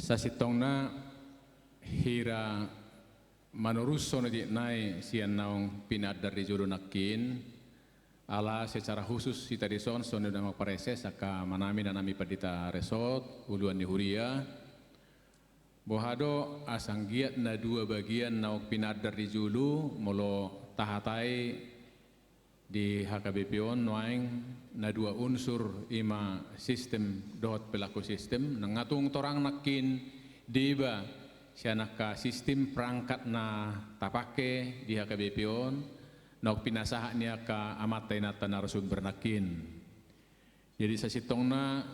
Sasitongna hira manuruso na di nai sian naong pinadar di julu nakin ala secara khusus kita dison son udah parese saka manami dan nami padita resort uluan di Huria bohado asanggiat na dua bagian naong pinadar di julu molo tahatai di HKBP noaing na dua unsur ima sistem dot pelaku sistem nangatung torang nakin diba sianaka sistem perangkat na tapake di HKBP nok pinasaha niya ka amatay na tanarasumber nakin jadi sa sitongna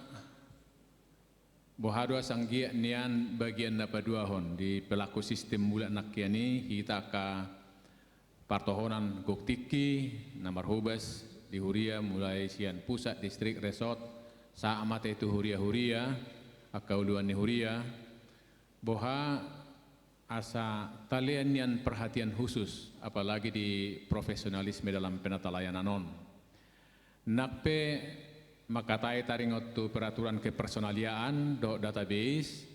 bohado asanggia nian bagian na paduahon di pelaku sistem mula nakiani kita ka partohonan goktiki namar hubas di Huria mulai sian pusat distrik resort sa amate itu Huria akauluan di Huria boha asa talian yang perhatian khusus apalagi di profesionalisme dalam penata layanan non nakpe makatai taringot tu peraturan kepersonaliaan do database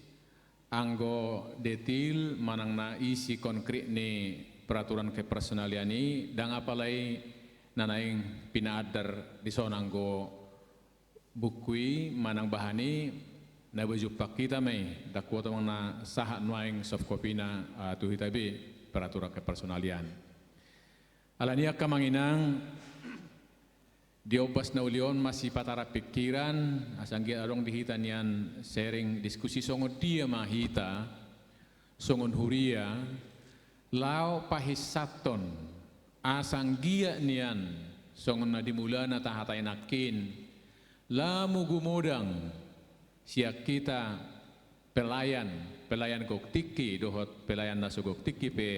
anggo detil manang na isi konkret ni peraturan kepersonalian ini dan apalagi nanaing pinadar di sonanggo bukui manang bahani na bajupak kita may dakwata mga sahat nuaing soft copy na tuhitabi peraturan kepersonalian alania kamanginang diobas na ulion masih patara pikiran asanggi arong dihitan yan sharing diskusi songon dia mahita songon Huria lao pahisaton asanggia nian songon na dimula na tahatay nakin lamu gumudang siak kita pelayan goktiki dohot pelayan naso goktiki pe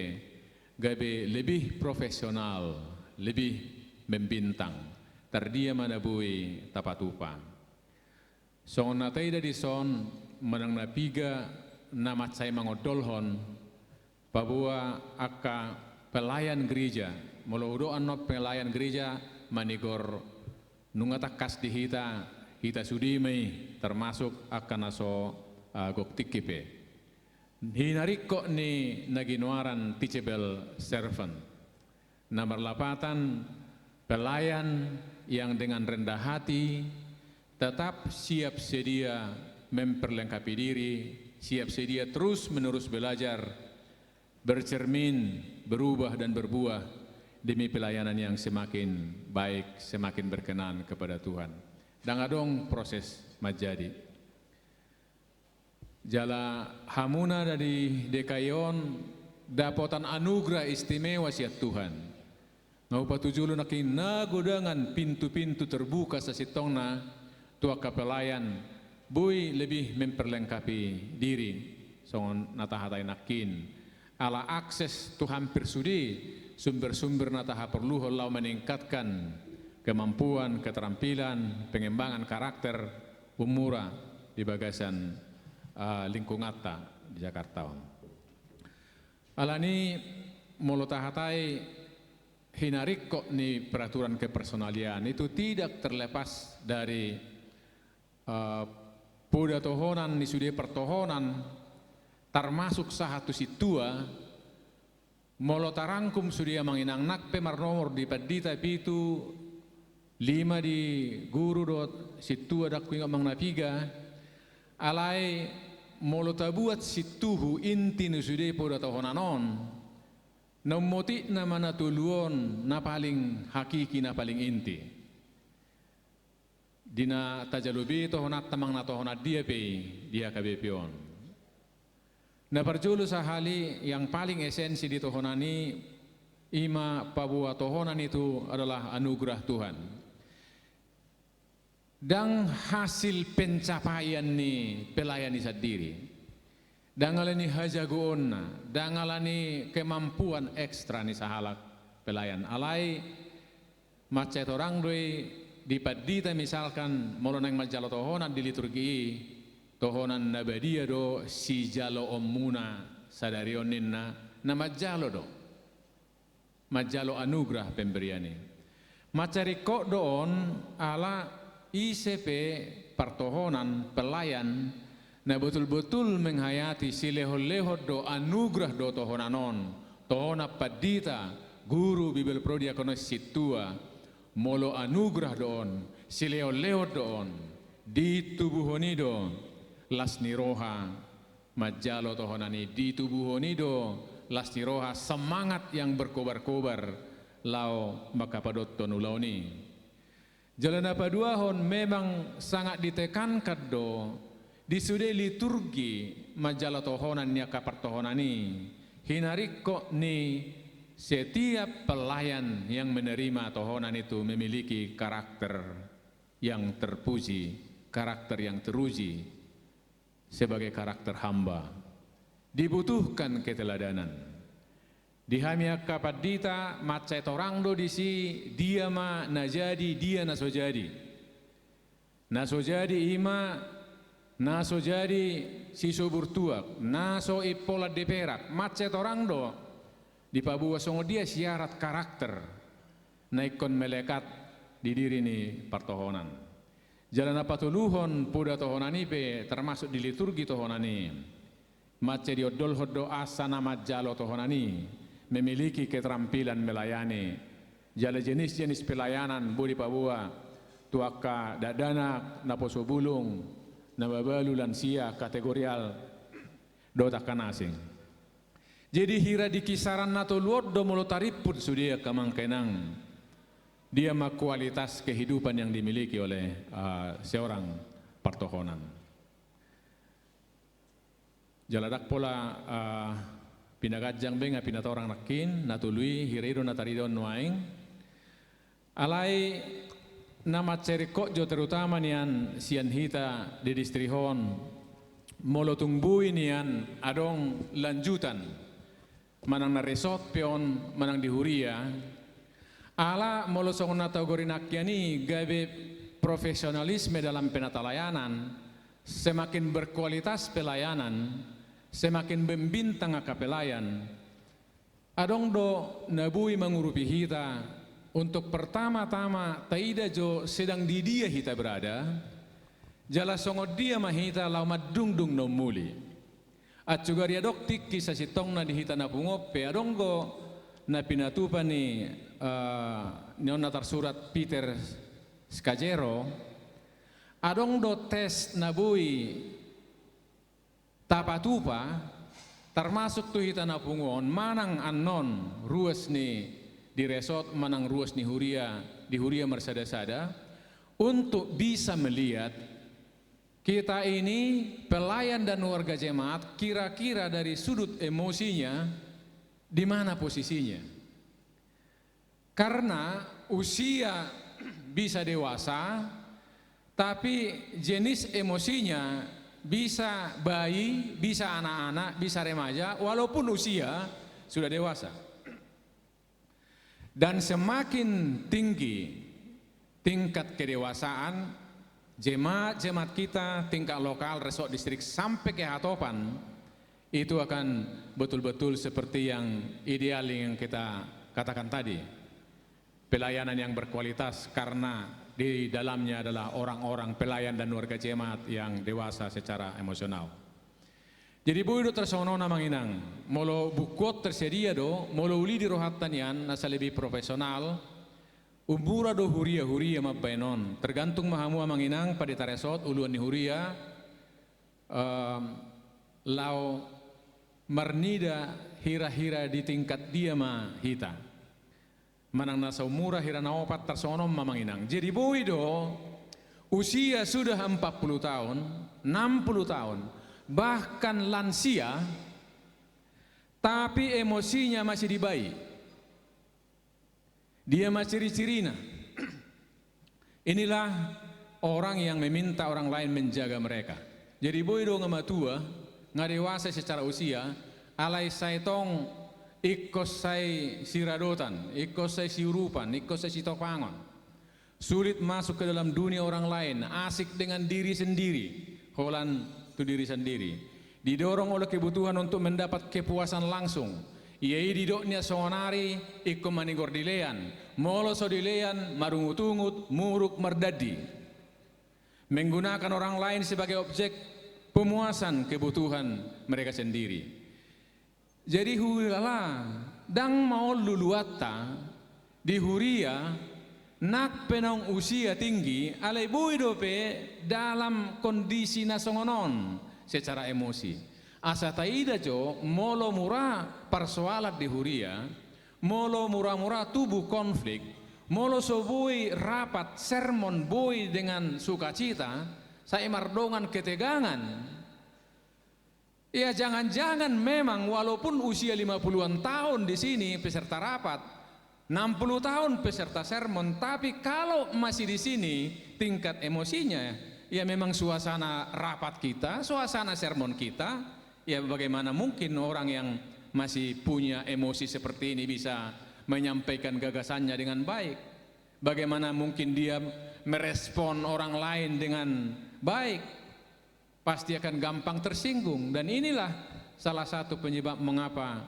gabe lebih profesional lebih membintang terdia manabui tapatupan songon natay da di son manang napiga namat saya mangodolhon bahwa aka pelayan gereja meludo anop pelayan gereja manigor nungatakas di kita sudimai termasuk akan aso goktikipe hinariko ni naginuaran teachable servant nomor 8 pelayan yang dengan rendah hati tetap siap sedia memperlengkapi diri siap sedia terus menerus belajar bercermin, berubah dan berbuah demi pelayanan yang semakin baik, semakin berkenan kepada Tuhan. Dan adong proses majadi. Jala hamuna dari dekayon dapatan anugerah istimewa siat Tuhan. Ngaupatujulu nakin nagudangan pintu-pintu terbuka sa sitongna tua kapelayan bui lebih memperlengkapi diri songon natahatay nakin ala akses tu hampir sudi sumber-sumber nataha perlu lau meningkatkan kemampuan, keterampilan, pengembangan karakter umura di bagasan lingkungan di Jakarta. Alani molo tahatai hinarik kok ni peraturan kepersonalian itu tidak terlepas dari puda tohonan ni sudi pertohonan termasuk satu situa molo tarangkum sudia manginang nak pemar nomor di padita pitu 5 di guru dot situa dak kuing mang napiga alai molo tabuat situhu inti nu sudia poda tahonanon nomoti na mana tuluon na paling hakiki na paling inti dina tajalubi tohonat tamang na tohonat dia pe dia kabepion. Na perjulu sahali yang paling esensi di tohonani ima pabua tohonan itu adalah anugerah Tuhan. Dan hasil pencapaian ni pelayani sendiri. Dangalani hajagoonna, dangalani kemampuan ekstra ni sahalak pelayan. Alai macet orang doi di padita misalkan molonang majalo tohonan di liturgi tohonan nabadia do si jalo omuna sadarioninna na majalo do majalo anugerah pemberiani macari kok doon ala ICP pertohonan pelayan na betul-betul menghayati si leho-leho do anugerah do tohonanon, tohona padita, guru Bibel Prodiakonos situa, molo anugerah doon, si leho-leho doon, di tubuhonido, lasni roha, majalo tohonani, di tubuhonido, lasni roha, semangat yang berkobar-kobar, lau makapadot tonulauni. Jalan apa dua hon memang sangat ditekankan do di sudai liturgi majalah tohonan ya kapar tohonani hinariko ni setiap pelayan yang menerima tohonan itu memiliki karakter yang terpuji, karakter yang teruji sebagai karakter hamba. Dibutuhkan keteladanan. Di hamia kapadita macet orang do disi dia ma najadi dia naso jadi ima naso jadi si subur tuak naso ipola de perak macet orang do di Papua songo dia syarat karakter naikon melekat di diri ni partohonan jalan apa tuluhon puda tohonan ipe termasuk di liturgi tohonani macet diodol hodo asana majalo tohonani memiliki keterampilan melayani jala jenis-jenis pelayanan budi Papua tuaka dadana naposo bulung nababalu lansia kategorial dota kanasing jadi hira di kisaran nato luot do molo tariput sudia kamangkenang dia ma kualitas kehidupan yang dimiliki oleh seorang partohonan jaladak pola pinagajang benga pinatorang nakin natului hiredo nataridon nuaing alai nama ceriko jo terutama nian sian hita di distrihon molo tungbui nian adong lanjutan manang na resort peon manang di huria ala molo songon natagori nakiani gabe profesionalisme dalam penatalayanan semakin berkualitas pelayanan semakin membintang kapelayan adong do nabui mengurupi hita untuk pertama-tama taida jo sedang di dia hita berada jala songo dia mahita lau madung-dung no muli at juga ria doktik kisah sitong na di hita na pungope adong go na pinatupa ni neonatar surat Peter Scagero adong do tes nabui tapatupa termasuk tu hita na pungon manang anon ruas ni di resort manang ruas ni huria di huria mersada-sada untuk bisa melihat kita ini pelayan dan warga jemaat kira-kira dari sudut emosinya di mana posisinya karena usia bisa dewasa tapi jenis emosinya bisa bayi, bisa anak-anak, bisa remaja, walaupun usia sudah dewasa. Dan semakin tinggi tingkat kedewasaan jemaat-jemaat kita tingkat lokal, resort distrik sampai ke Hatopan itu akan betul-betul seperti yang ideal yang kita katakan tadi. Pelayanan yang berkualitas karena di dalamnya adalah orang-orang pelayan dan warga jemaat yang dewasa secara emosional. Jadi buido tersono namanginang, molo bukot tersedia do, molo uli di rohatanian nasa lebih profesional, umbura do huria mabenon, tergantung mahamu amanginang pada taresot uluan ni huria, lau marnida hira-hira di tingkat dia hita. Manang nasa umura hira na opat tersonom mamanginang. Jadi buido usia sudah 40 tahun, 60 tahun, bahkan lansia, tapi emosinya masih di bayi. Dia masih ciri-cirina. Inilah orang yang meminta orang lain menjaga mereka. Jadi buido ngamatua, ngadewasa secara usia, alai saitong ikos sai siradotan, ikos sai siurupan, ikos sai sitopangon. Sulit masuk ke dalam dunia orang lain, asik dengan diri sendiri, holan tu diri sendiri. Didorong oleh kebutuhan untuk mendapat kepuasan langsung. Iai didoknya sonari, ikko manigor dilean, molo so dilean, marungut-ungut, muruk merdadi. Menggunakan orang lain sebagai objek pemuasan kebutuhan mereka sendiri. Jadi hulala dang mau luluata di huria nak penong usia tinggi alai bui dope dalam kondisi nasongonon secara emosi. Asa taida jo molo murah persoalan di huria, molo murah-murah tubuh konflik, molo sobui rapat sermon bui dengan sukacita, saya mardongan ketegangan. Ya jangan-jangan memang walaupun usia 50-an tahun di sini peserta rapat, 60 tahun peserta sermon, tapi kalau masih di sini tingkat emosinya, ya memang suasana rapat kita, suasana sermon kita, ya bagaimana mungkin orang yang masih punya emosi seperti ini bisa menyampaikan gagasannya dengan baik? Bagaimana mungkin dia merespon orang lain dengan baik? Pasti akan gampang tersinggung, dan inilah salah satu penyebab mengapa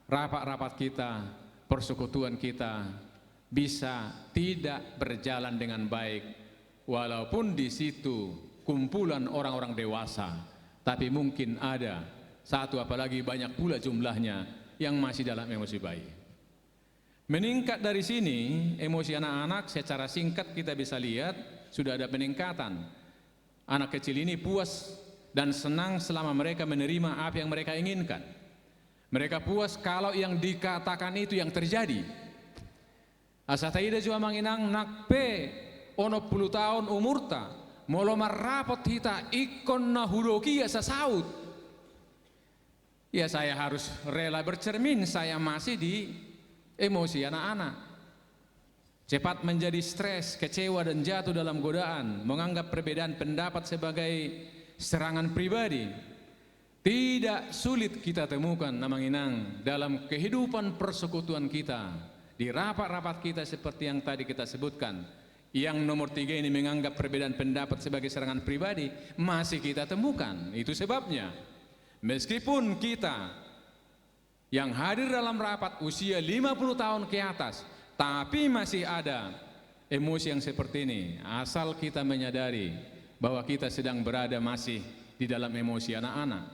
rapat-rapat kita, persekutuan kita bisa tidak berjalan dengan baik, walaupun di situ kumpulan orang-orang dewasa, tapi mungkin ada satu, apalagi banyak pula jumlahnya yang masih dalam emosi bayi. Meningkat dari sini emosi anak-anak, secara singkat kita bisa lihat sudah ada peningkatan. Anak kecil ini puas dan senang selama mereka menerima apa yang mereka inginkan. Mereka puas kalau yang dikatakan itu yang terjadi. Asa taida jua manginang nakpe ono 10 tahun umurta molo marapot hita ikon na hudoki asa saut. Ya saya harus rela bercermin, saya masih di emosi anak-anak. Cepat menjadi stres, kecewa dan jatuh dalam godaan, menganggap perbedaan pendapat sebagai serangan pribadi. Tidak sulit kita temukan namanginang dalam kehidupan persekutuan kita, di rapat-rapat kita seperti yang tadi kita sebutkan. Yang nomor 3 ini menganggap perbedaan pendapat sebagai serangan pribadi masih kita temukan. Itu sebabnya meskipun kita yang hadir dalam rapat usia 50 tahun ke atas, tapi masih ada emosi yang seperti ini, asal kita menyadari bahwa kita sedang berada masih di dalam emosi anak-anak.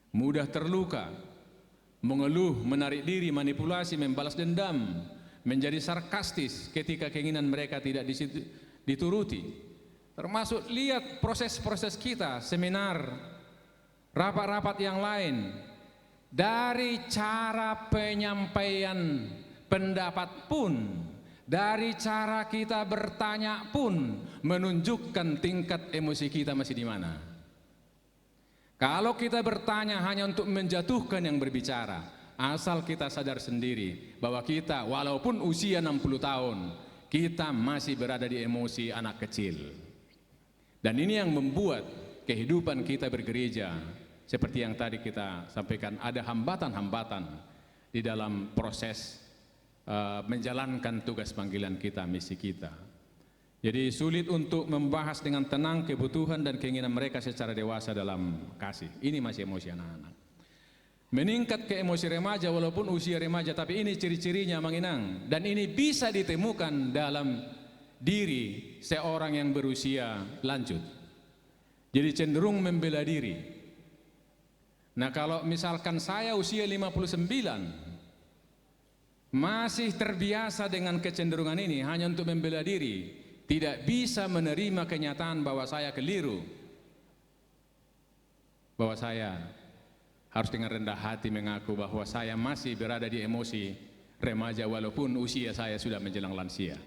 Mudah terluka, mengeluh, menarik diri, manipulasi, membalas dendam, menjadi sarkastis ketika keinginan mereka tidak dituruti. Termasuk lihat proses-proses kita, seminar, rapat-rapat yang lain, dari cara penyampaian pendapat pun, dari cara kita bertanya pun menunjukkan tingkat emosi kita masih di mana. Kalau kita bertanya hanya untuk menjatuhkan yang berbicara, asal kita sadar sendiri bahwa kita walaupun usia 60 tahun, kita masih berada di emosi anak kecil. Dan ini yang membuat kehidupan kita bergereja, seperti yang tadi kita sampaikan, ada hambatan-hambatan di dalam proses menjalankan tugas panggilan kita, misi kita. Jadi sulit untuk membahas dengan tenang kebutuhan dan keinginan mereka secara dewasa dalam kasih. Ini masih emosi anak-anak. Meningkat ke emosi remaja walaupun usia remaja, tapi ini ciri-cirinya manginang. Dan ini bisa ditemukan dalam diri seorang yang berusia lanjut. Jadi cenderung membela diri. Nah kalau misalkan saya usia 59, masih terbiasa dengan kecenderungan ini hanya untuk membela diri, tidak bisa menerima kenyataan bahwa saya keliru, bahwa saya harus dengan rendah hati mengaku bahwa saya masih berada di emosi remaja walaupun usia saya sudah menjelang lansia.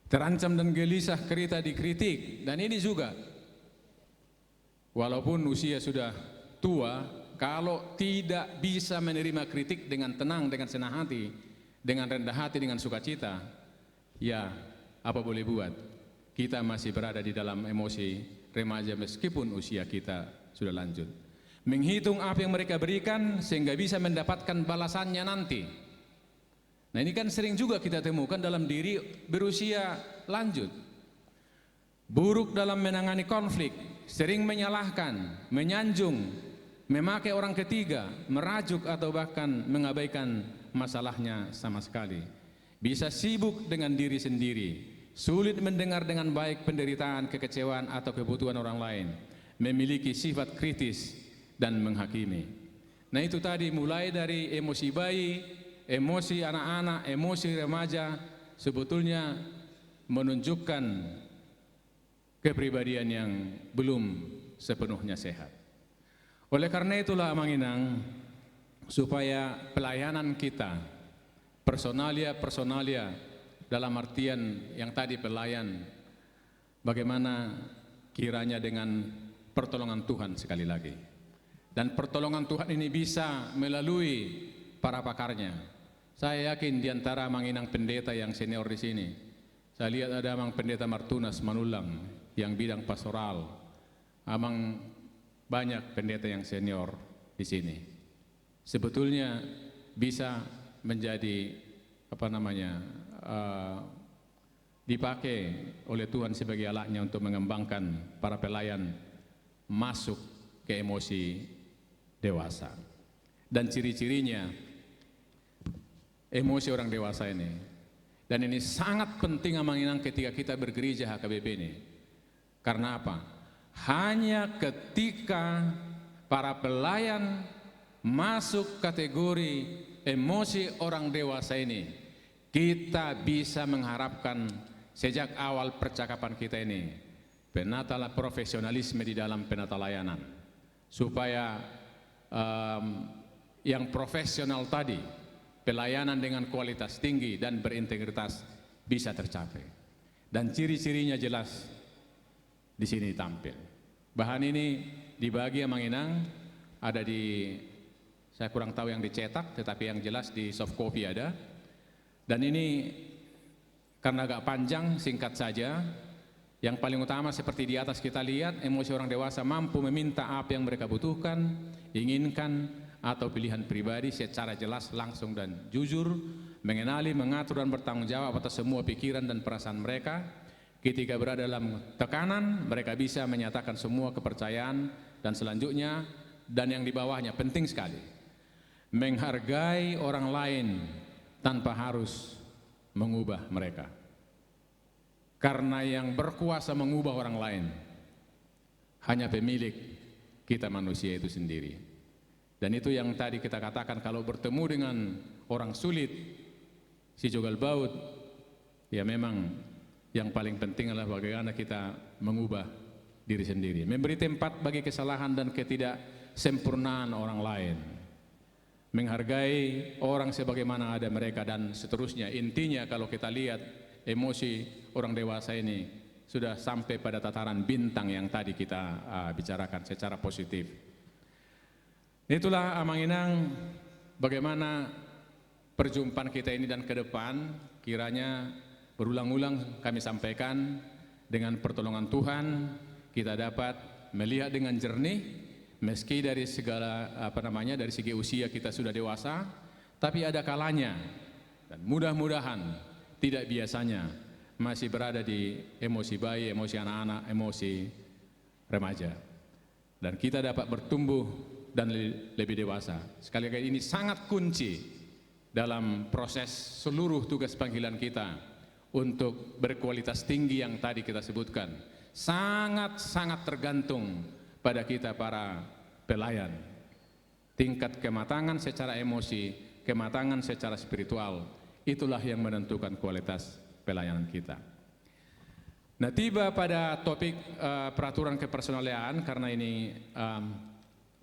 Terancam dan gelisah ketika dikritik, dan ini juga walaupun usia sudah tua, kalau tidak bisa menerima kritik dengan tenang, dengan senang hati, dengan rendah hati, dengan sukacita, ya apa boleh buat, kita masih berada di dalam emosi remaja meskipun usia kita sudah lanjut. Menghitung apa yang mereka berikan sehingga bisa mendapatkan balasannya nanti. Nah ini kan sering juga kita temukan dalam diri berusia lanjut. Buruk dalam menangani konflik, sering menyalahkan, menyanjung, memakai orang ketiga, merajuk atau bahkan mengabaikan masalahnya sama sekali. Bisa sibuk dengan diri sendiri, sulit mendengar dengan baik penderitaan, kekecewaan, atau kebutuhan orang lain, memiliki sifat kritis dan menghakimi. Nah itu tadi, mulai dari emosi bayi, emosi anak-anak, emosi remaja, sebetulnya menunjukkan kepribadian yang belum sepenuhnya sehat. Oleh karena itulah Amanginang, supaya pelayanan kita, personalia dalam artian yang tadi pelayan, bagaimana kiranya dengan pertolongan Tuhan sekali lagi. Dan pertolongan Tuhan ini bisa melalui para pakarnya. Saya yakin di antara Amanginang pendeta yang senior di sini, saya lihat ada Amang Pendeta Martunas Manulang yang bidang pastoral. Amang banyak pendeta yang senior di sini. Sebetulnya bisa menjadi dipakai oleh Tuhan sebagai alatnya untuk mengembangkan para pelayan masuk ke emosi dewasa. Dan ciri-cirinya emosi orang dewasa ini. Dan ini sangat penting Amanginang ketika kita bergereja HKBP ini. Karena apa? Hanya ketika para pelayan masuk kategori emosi orang dewasa ini, kita bisa mengharapkan sejak awal percakapan kita ini penata profesionalisme di dalam penata layanan, supaya yang profesional tadi, pelayanan dengan kualitas tinggi dan berintegritas bisa tercapai. Dan ciri-cirinya jelas di sini tampil. Bahan ini dibagi Amanginang, ada di, saya kurang tahu yang dicetak, tetapi yang jelas di soft copy ada. Dan ini karena agak panjang, singkat saja. Yang paling utama seperti di atas kita lihat, emosi orang dewasa mampu meminta apa yang mereka butuhkan, inginkan, atau pilihan pribadi secara jelas, langsung, dan jujur, mengenali, mengatur, dan bertanggung jawab atas semua pikiran dan perasaan mereka. Ketika berada dalam tekanan, mereka bisa menyatakan semua kepercayaan, dan selanjutnya, dan yang di bawahnya, penting sekali, menghargai orang lain tanpa harus mengubah mereka. Karena yang berkuasa mengubah orang lain hanya pemilik kita manusia itu sendiri. Dan itu yang tadi kita katakan, kalau bertemu dengan orang sulit, si jogal baut, ya memang yang paling penting adalah bagaimana kita mengubah diri sendiri, memberi tempat bagi kesalahan dan ketidaksempurnaan orang lain, menghargai orang sebagaimana ada mereka, dan seterusnya. Intinya kalau kita lihat emosi orang dewasa ini sudah sampai pada tataran bintang yang tadi kita bicarakan secara positif. Itulah Amanginang, bagaimana perjumpaan kita ini dan ke depan kiranya berulang-ulang kami sampaikan, dengan pertolongan Tuhan kita dapat melihat dengan jernih, meski dari segala dari segi usia kita sudah dewasa, tapi ada kalanya dan mudah-mudahan tidak biasanya masih berada di emosi bayi, emosi anak-anak, emosi remaja, dan kita dapat bertumbuh dan lebih dewasa. Sekali lagi ini sangat kunci dalam proses seluruh tugas panggilan kita untuk berkualitas tinggi yang tadi kita sebutkan. Sangat-sangat tergantung pada kita para pelayan. Tingkat kematangan secara emosi, kematangan secara spiritual, itulah yang menentukan kualitas pelayanan kita. Nah, tiba pada topik peraturan kepersonalian, karena ini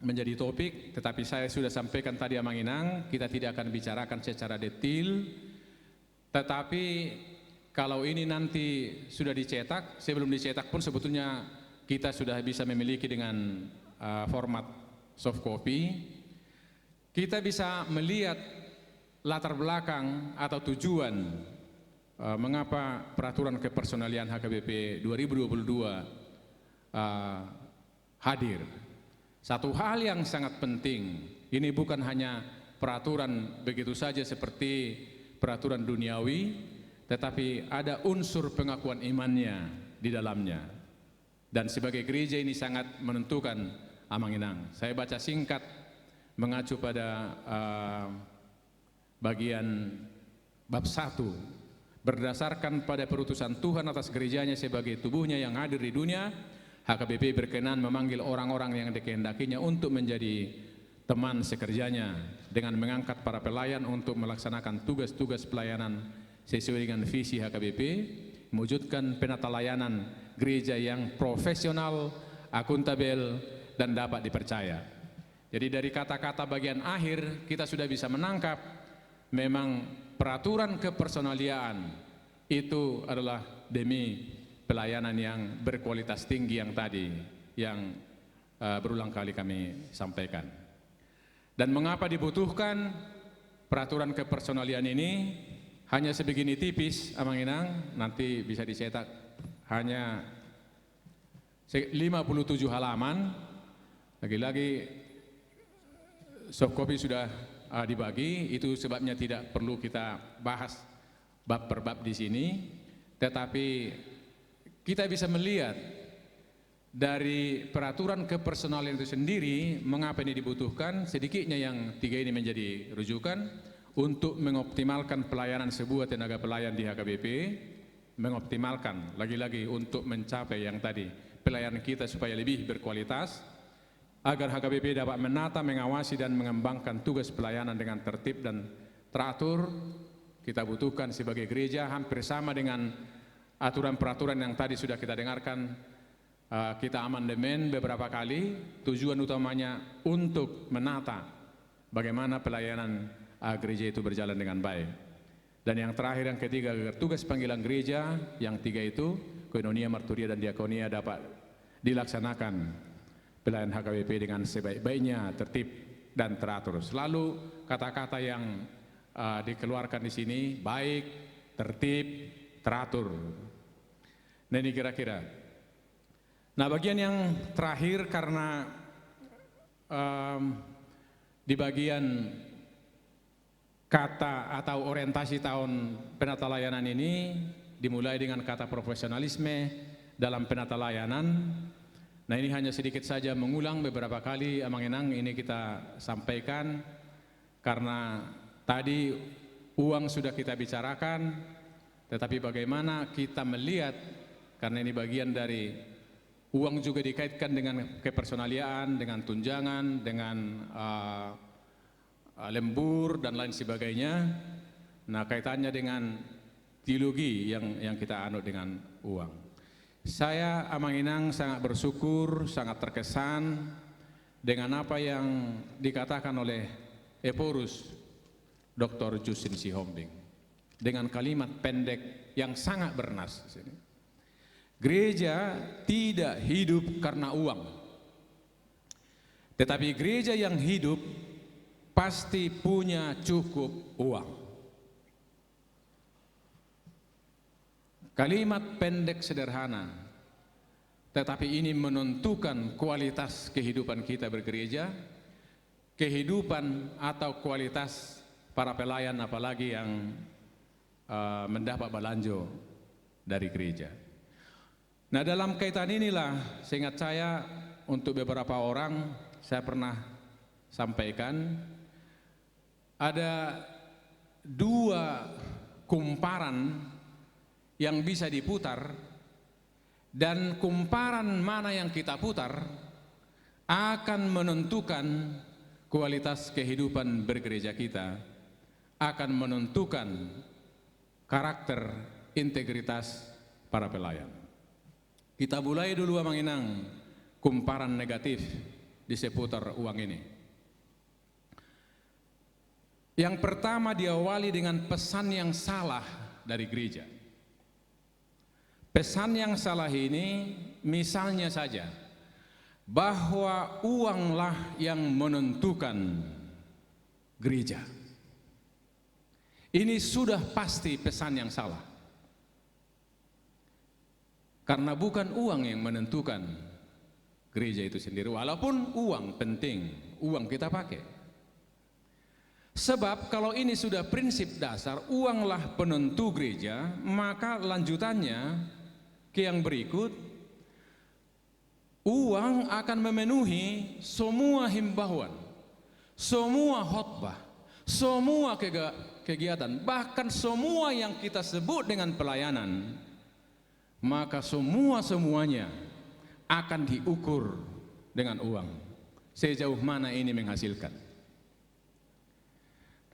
menjadi topik, tetapi saya sudah sampaikan tadi Amanginang, kita tidak akan bicarakan secara detail, tetapi kalau ini nanti sudah dicetak, sebelum dicetak pun sebetulnya kita sudah bisa memiliki dengan format soft copy. Kita bisa melihat latar belakang atau tujuan mengapa peraturan kepersonalian HKBP 2022 hadir. Satu hal yang sangat penting, ini bukan hanya peraturan begitu saja seperti peraturan duniawi, tetapi ada unsur pengakuan imannya di dalamnya. Dan sebagai gereja ini sangat menentukan Amanginang. Saya baca singkat mengacu pada bagian bab 1, berdasarkan pada perutusan Tuhan atas gerejanya sebagai tubuhnya yang hadir di dunia, HKBP berkenan memanggil orang-orang yang dikehendakinya untuk menjadi teman sekerjanya dengan mengangkat para pelayan untuk melaksanakan tugas-tugas pelayanan sesuai dengan visi HKBP, mewujudkan penata layanan gereja yang profesional, akuntabel, dan dapat dipercaya. Jadi dari kata-kata bagian akhir kita sudah bisa menangkap memang peraturan kepersonaliaan itu adalah demi pelayanan yang berkualitas tinggi yang tadi yang berulang kali kami sampaikan. Dan mengapa dibutuhkan peraturan kepersonalian ini? Hanya sebegini tipis, Amang Inang, nanti bisa dicetak hanya 57 halaman. Lagi-lagi soft copy sudah dibagi, itu sebabnya tidak perlu kita bahas bab per bab di sini, tetapi kita bisa melihat dari peraturan kepersonalian itu sendiri mengapa ini dibutuhkan. Sedikitnya yang 3 ini menjadi rujukan untuk mengoptimalkan pelayanan sebuah tenaga pelayan di HKBP, mengoptimalkan lagi-lagi untuk mencapai yang tadi pelayanan kita supaya lebih berkualitas, agar HKBP dapat menata, mengawasi dan mengembangkan tugas pelayanan dengan tertib dan teratur. Kita butuhkan sebagai gereja hampir sama dengan aturan-peraturan yang tadi sudah kita dengarkan, kita amandemen beberapa kali. Tujuan utamanya untuk menata bagaimana pelayanan gereja itu berjalan dengan baik. Dan yang terakhir, yang ketiga, agar tugas panggilan gereja yang 3 itu, koinonia, marturia, dan diakonia dapat dilaksanakan pelayanan HKBP dengan sebaik-baiknya, tertib dan teratur. Selalu kata-kata yang dikeluarkan di sini baik, tertib, teratur. Nah ini kira-kira. Nah bagian yang terakhir, karena di bagian kata atau orientasi tahun penata layanan ini dimulai dengan kata profesionalisme dalam penata layanan. Nah ini hanya sedikit saja mengulang beberapa kali, Amang Enang, ini kita sampaikan karena tadi uang sudah kita bicarakan, tetapi bagaimana kita melihat, karena ini bagian dari uang juga dikaitkan dengan kepersonaliaan, dengan tunjangan, dengan lembur dan lain sebagainya. Nah kaitannya dengan teologi yang kita anut dengan uang. Saya, Amang Inang, sangat bersyukur, sangat terkesan dengan apa yang dikatakan oleh Eporus Dr. Justin Sihombing dengan kalimat pendek yang sangat bernas. Gereja tidak hidup karena uang, tetapi gereja yang hidup pasti punya cukup uang. Kalimat pendek sederhana, tetapi ini menentukan kualitas kehidupan kita bergereja, kehidupan atau kualitas para pelayan, apalagi yang mendapat balanjo dari gereja. Nah dalam kaitan inilah, seingat saya, untuk beberapa orang saya pernah sampaikan, ada 2 kumparan yang bisa diputar, dan kumparan mana yang kita putar akan menentukan kualitas kehidupan bergereja kita, akan menentukan karakter, integritas para pelayan. Kita mulai dulu, Amang Inang, kumparan negatif di seputar uang ini. Yang pertama diawali dengan pesan yang salah dari gereja. Pesan yang salah ini misalnya saja bahwa uanglah yang menentukan gereja. Ini sudah pasti pesan yang salah. Karena bukan uang yang menentukan gereja itu sendiri, walaupun uang penting, uang kita pakai. Sebab kalau ini sudah prinsip dasar, uanglah penentu gereja, maka lanjutannya ke yang berikut, uang akan memenuhi semua himbauan, semua khotbah, semua kegiatan, bahkan semua yang kita sebut dengan pelayanan, maka semuanya akan diukur dengan uang. Sejauh mana ini menghasilkan.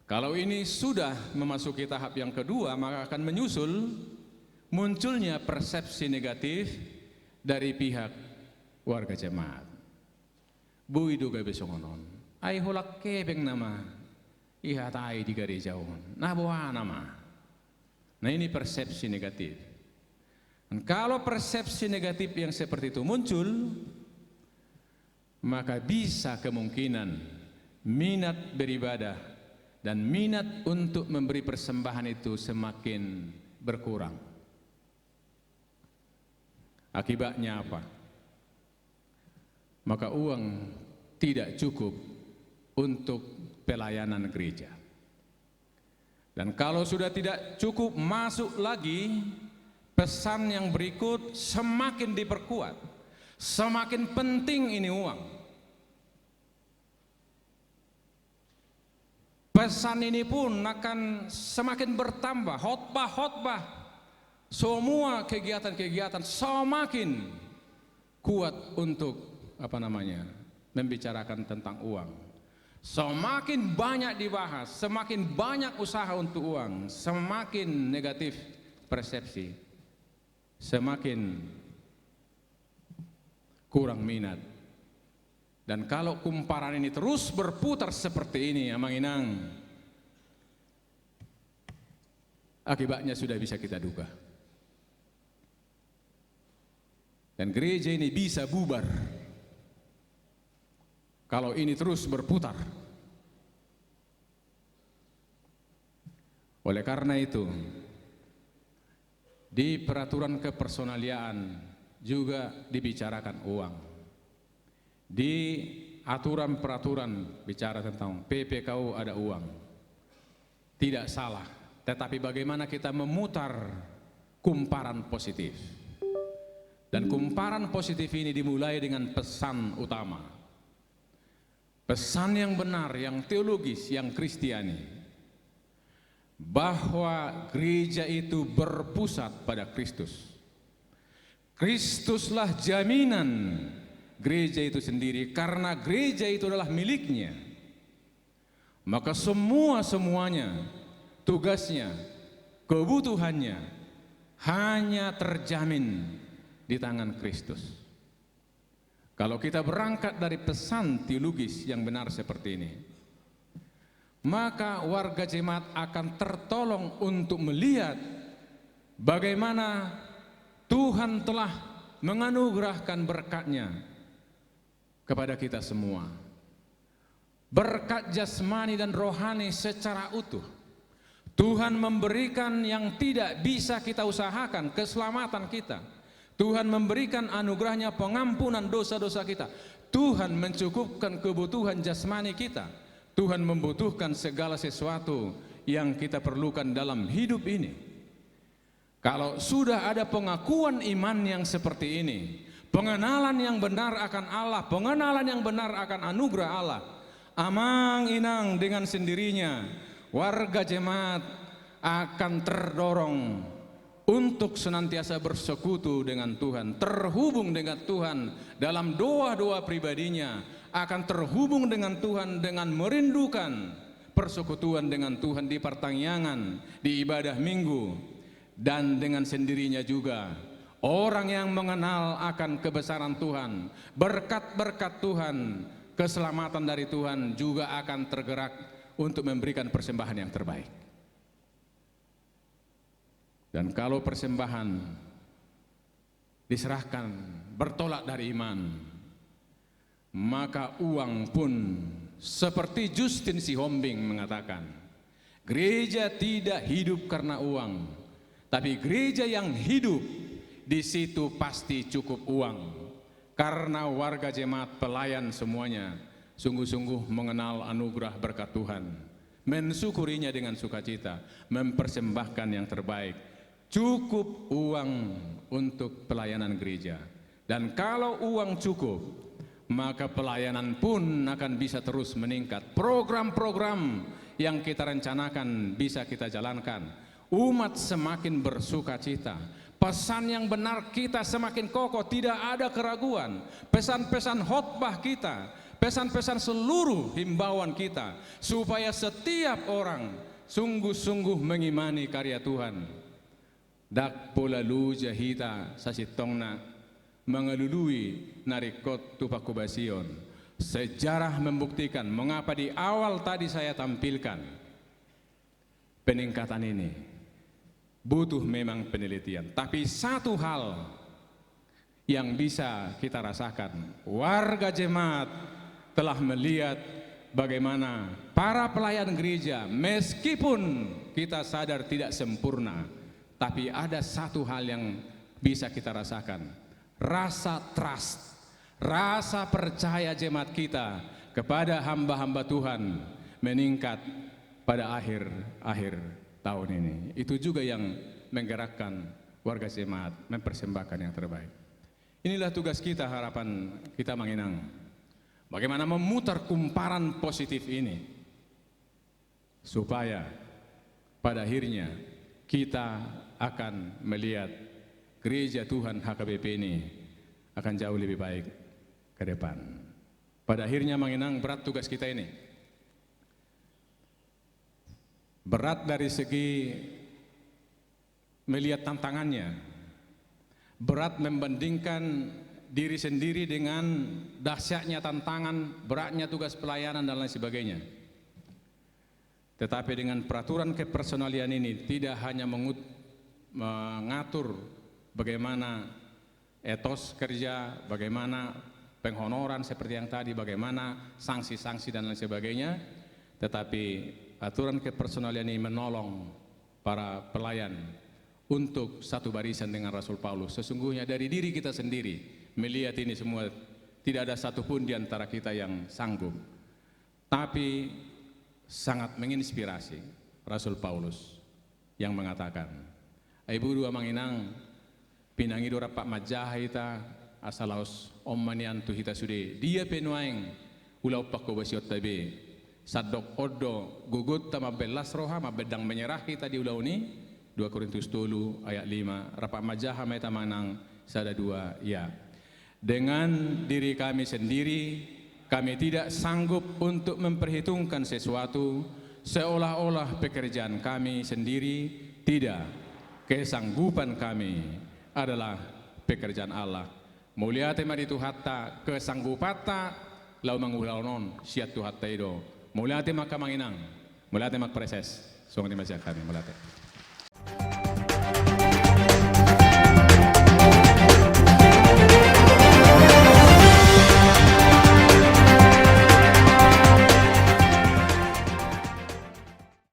Kalau ini sudah memasuki tahap yang kedua, maka akan menyusul munculnya persepsi negatif dari pihak warga jemaat. Bui duga besongonon, ai holak kebeng nama, ihatai di garejauhon, nah bawa nama. Nah ini persepsi negatif. Dan kalau persepsi negatif yang seperti itu muncul, maka bisa kemungkinan minat beribadah dan minat untuk memberi persembahan itu semakin berkurang. Akibatnya apa? Maka uang tidak cukup untuk pelayanan gereja. Dan kalau sudah tidak cukup, masuk lagi pesan yang berikut semakin diperkuat. Semakin penting ini uang. Pesan ini pun akan semakin bertambah, khotbah, semua kegiatan-kegiatan semakin kuat untuk membicarakan tentang uang. Semakin banyak dibahas, semakin banyak usaha untuk uang, semakin negatif persepsi, semakin kurang minat. Dan kalau kumparan ini terus berputar seperti ini, Amang Inang, akibatnya sudah bisa kita duga. Dan gereja ini bisa bubar kalau ini terus berputar. Oleh karena itu, di peraturan kepersonaliaan juga dibicarakan uang. Di aturan peraturan bicara tentang PPKU ada uang. Tidak salah, tetapi bagaimana kita memutar kumparan positif. Dan kumparan positif ini dimulai dengan pesan utama. Pesan yang benar, yang teologis, yang kristiani. Bahwa gereja itu berpusat pada Kristus. Kristuslah jaminan gereja itu sendiri, karena gereja itu adalah miliknya. Maka semuanya, tugasnya, kebutuhannya hanya terjamin di tangan Kristus. Kalau kita berangkat dari pesan teologis yang benar seperti ini, maka warga jemaat akan tertolong untuk melihat bagaimana Tuhan telah menganugerahkan berkat-Nya kepada kita semua. Berkat jasmani dan rohani secara utuh. Tuhan memberikan yang tidak bisa kita usahakan, keselamatan kita. Tuhan memberikan anugerahnya pengampunan dosa-dosa kita. Tuhan mencukupkan kebutuhan jasmani kita. Tuhan membutuhkan segala sesuatu yang kita perlukan dalam hidup ini. Kalau sudah ada pengakuan iman yang seperti ini, pengenalan yang benar akan Allah, pengenalan yang benar akan anugerah Allah, Amang Inang dengan sendirinya warga jemaat akan terdorong untuk senantiasa bersekutu dengan Tuhan, terhubung dengan Tuhan dalam doa-doa pribadinya, akan terhubung dengan Tuhan dengan merindukan persekutuan dengan Tuhan di pertangyangan, di ibadah minggu, dan dengan sendirinya juga orang yang mengenal akan kebesaran Tuhan, berkat-berkat Tuhan, keselamatan dari Tuhan juga akan tergerak untuk memberikan persembahan yang terbaik. Dan kalau persembahan diserahkan bertolak dari iman, maka uang pun seperti Justin Sihombing mengatakan, gereja tidak hidup karena uang, tapi gereja yang hidup di situ pasti cukup uang, karena warga jemaat pelayan semuanya sungguh-sungguh mengenal anugerah berkat Tuhan, mensyukurinya dengan sukacita, mempersembahkan yang terbaik. Cukup uang untuk pelayanan gereja. Dan kalau uang cukup, maka pelayanan pun akan bisa terus meningkat. Program-program yang kita rencanakan bisa kita jalankan. Umat semakin bersuka cita. Pesan yang benar kita semakin kokoh, tidak ada keraguan. Pesan-pesan khotbah kita, pesan-pesan seluruh himbauan kita, supaya setiap orang sungguh-sungguh mengimani karya Tuhan. Dak pola lu jahita sasitongna mengelului narikot tupakubasion. Sejarah membuktikan mengapa di awal tadi saya tampilkan peningkatan ini butuh memang penelitian. Tapi satu hal yang bisa kita rasakan, warga jemaat telah melihat bagaimana para pelayan gereja, meskipun kita sadar tidak sempurna, tapi ada satu hal yang bisa kita rasakan, rasa trust, rasa percaya jemaat kita kepada hamba-hamba Tuhan meningkat pada akhir tahun ini. Itu juga yang menggerakkan warga jemaat mempersembahkan yang terbaik. Inilah tugas kita, harapan kita Manginang. Bagaimana memutar kumparan positif ini supaya pada akhirnya kita akan melihat gereja Tuhan HKBP ini akan jauh lebih baik ke depan. Pada akhirnya Manginang, berat tugas kita ini. Berat dari segi melihat tantangannya. Berat membandingkan diri sendiri dengan dahsyatnya tantangan, beratnya tugas pelayanan dan lain sebagainya. Tetapi dengan peraturan kepersonalian ini tidak hanya mengatur bagaimana etos kerja, bagaimana penghonoran seperti yang tadi, bagaimana sanksi-sanksi dan lain sebagainya, tetapi aturan kepersonalian ini menolong para pelayan untuk satu barisan dengan Rasul Paulus. Sesungguhnya dari diri kita sendiri melihat ini semua, tidak ada satupun di antara kita yang sanggup, tapi sangat menginspirasi Rasul Paulus yang mengatakan, Ibu dua Manginang pinangido rapak majahita asalaos ommanian tu hita sude dia penuaing ulau pakko basiot tabe sadok odo gugut tama belas roha mabedang menyerah kita di ulau ini 2 Korintus 10 ayat 5 rapak majaha meta manang sada 2 ya. Dengan diri kami sendiri kami tidak sanggup untuk memperhitungkan sesuatu seolah-olah pekerjaan kami sendiri, tidak. Kesanggupan kami adalah pekerjaan Allah. Muliate mari Tuhatta kesanggupata lau mangulaunon siat Tuhatta ido. Muliate maka Manginang, muliate mak preses. Songon di masjid kami muliate.